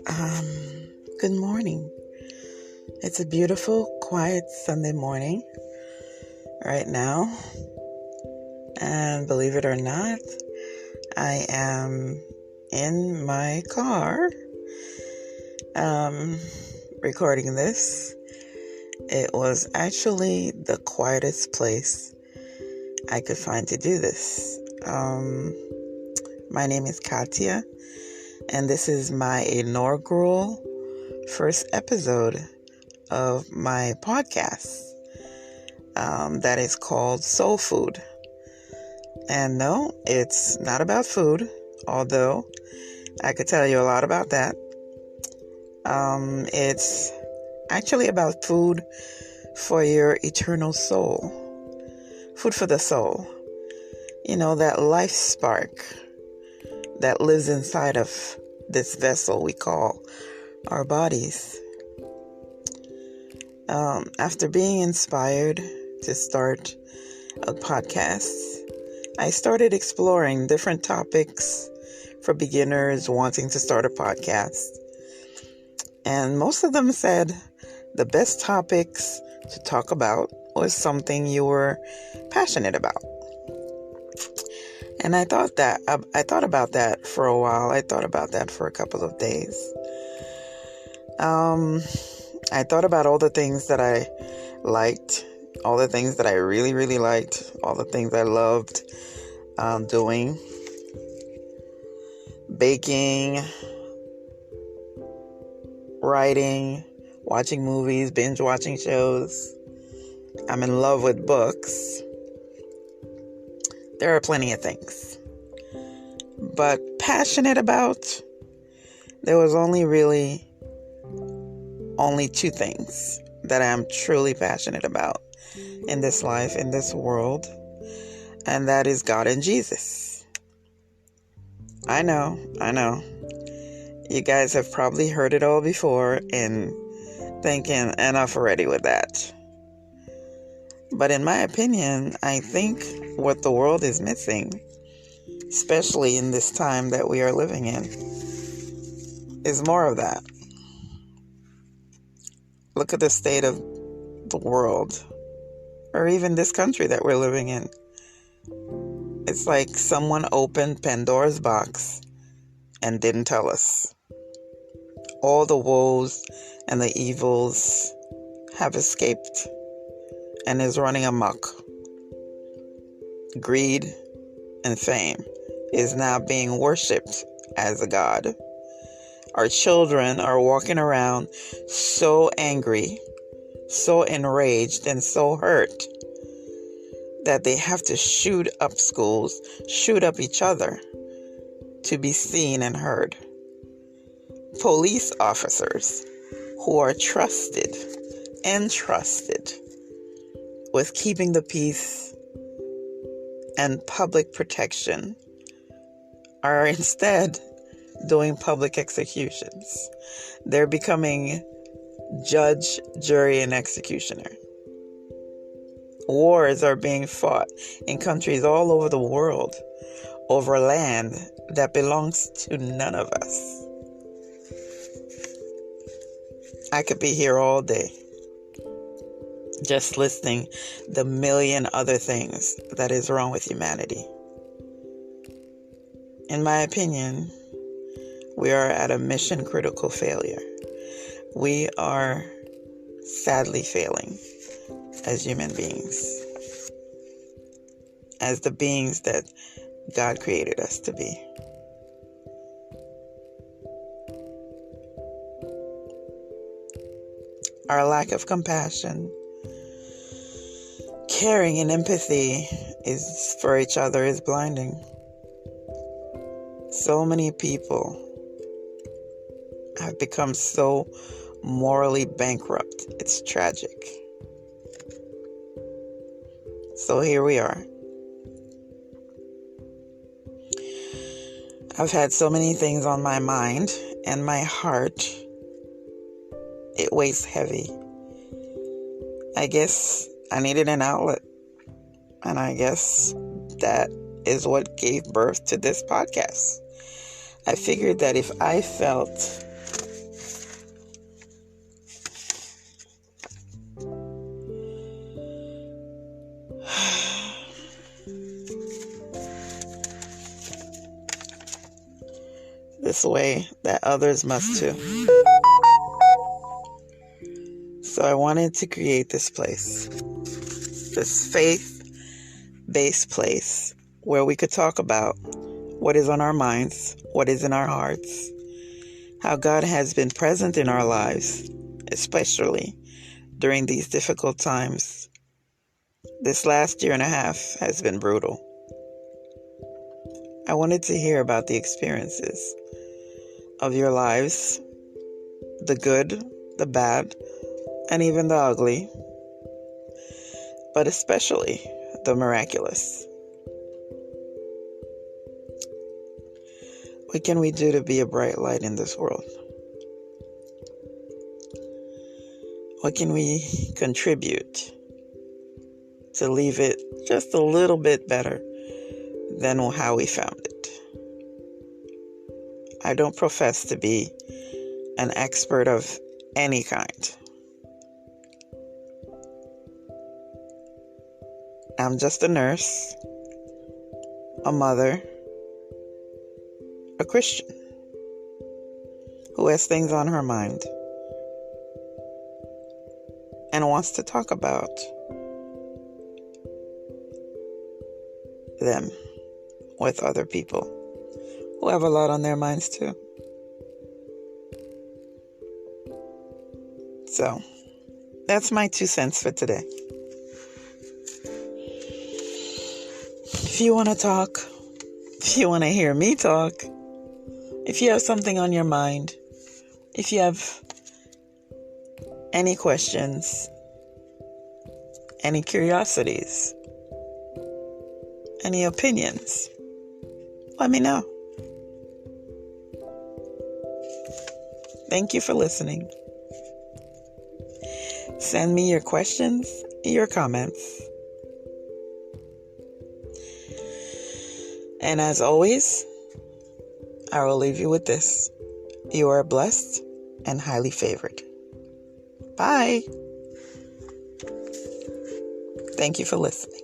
Um, Good morning. It's a beautiful, quiet Sunday morning right now. And believe it or not, I am in my car recording this. It was actually the quietest place I could find to do this. My name is Katia, and this is my inaugural first episode of my podcast that is called SoulFood. And no, it's not about food, although I could tell you a lot about that. It's actually about food for your eternal soul. Food for the soul. You know, that life spark that lives inside of this vessel we call our bodies. After being inspired to start a podcast, I started exploring different topics for beginners wanting to start a podcast. And most of them said the best topics to talk about was something you were passionate about. And I thought about that for a while. I thought about that for a couple of days. I thought about all the things that I liked, all the things that I really, really liked, all the things I loved doing. Baking, writing, watching movies, binge watching shows. I'm in love with books. There are plenty of things. But passionate about, there was only two things that I'm truly passionate about in this life, in this world, and that is God and Jesus. I know. You guys have probably heard it all before and thinking enough already with that. But in my opinion, I think what the world is missing, especially in this time that we are living in, is more of that. Look at the state of the world, or even this country that we're living in. It's like someone opened Pandora's box and didn't tell us. All the woes and the evils have escaped and is running amok. Greed and fame is now being worshipped as a god. Our children are walking around so angry, so enraged, and so hurt that they have to shoot up schools, shoot up each other to be seen and heard. Police officers who are trusted, entrusted with keeping the peace and public protection are instead doing public executions. They're becoming judge, jury, and executioner. Wars are being fought in countries all over the world over land that belongs to none of us. I could be here all day just listing the million other things that is wrong with humanity. In my opinion, we are at a mission critical failure. We are sadly failing as human beings, as the beings that God created us to be. Our lack of compassion, caring, and empathy is for each other is blinding. So many people have become so morally bankrupt. It's tragic. So here we are. I've had so many things on my mind, and my heart, it weighs heavy. I guess I needed an outlet. And I guess that is what gave birth to this podcast. I figured that if I felt this way that others must too. So I wanted to create this place, this faith-based place where we could talk about what is on our minds, what is in our hearts, how God has been present in our lives, especially during these difficult times. This last year and a half has been brutal. I wanted to hear about the experiences of your lives, the good, the bad, and even the ugly, but especially the miraculous. What can we do to be a bright light in this world? What can we contribute to leave it just a little bit better than how we found it? I don't profess to be an expert of any kind. I'm just a nurse, a mother, a Christian who has things on her mind and wants to talk about them with other people who have a lot on their minds too. So, that's my 2 cents for today. If you want to talk, if you want to hear me talk, if you have something on your mind, if you have any questions, any curiosities, any opinions, let me know. Thank you for listening. Send me your questions, your comments. And as always, I will leave you with this. You are blessed and highly favored. Bye. Thank you for listening.